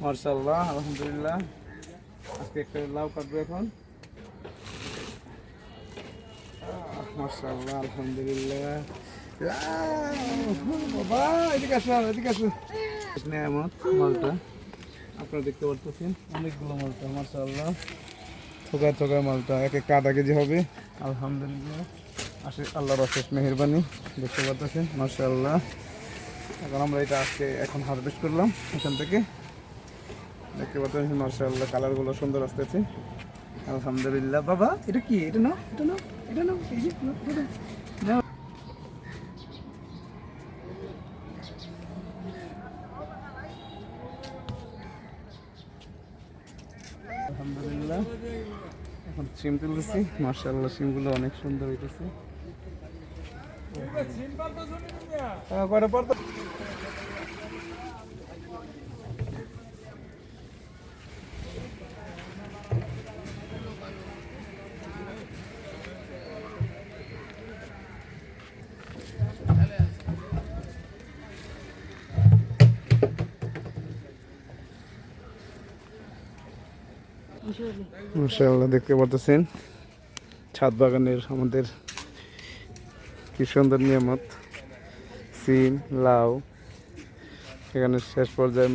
মাশাআল্লাহ, আলহামদুলিল্লাহ। আজকে একটা লাউ কাটবো এখন। মাশাআল্লাহ, আলহামদুলিল্লাহ। বাবা, এদিকে আসো, এদিকে আসো। নেয়ামত মালটা আপনারা দেখতে পারতেছেন, অনেকগুলো মালটা। মাশাআল্লাহ, থোকা থোকা মালটা, এক একটা আধা কেজি হবে। আলহামদুলিল্লাহ, আল্লাহর অশেষ মেহেরবানি। দেখতে পারতেছেন, মাশাআল্লাহ। এখন আমরা এটা এখন হারভেস্ট করলাম এখান থেকে। দেখতে পাচ্ছেন, মাশাআল্লাহ, কালারগুলো সুন্দর আসতেছে। আলহামদুলিল্লাহ। বাবা, এটা কি? এটা নাও, এটা নাও, এটা নাও, এই যে নাও, এটা নাও। আলহামদুলিল্লাহ, এখন সিম তুলতেছি। মাশাআল্লাহ, সিমগুলো অনেক সুন্দর হইতেছে। কয়টা পড়তো? মাশাআল্লাহ, দেখতে পাচ্ছেন ছাদ বাগানের আমাদের কি সুন্দর নিয়ামত। সিম, লাউ, এখানে শেষ পর্যায়ে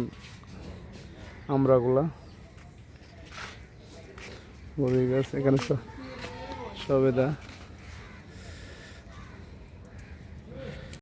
আমড়াগুলা, বড়ই গাছ, এখানে সবেদা।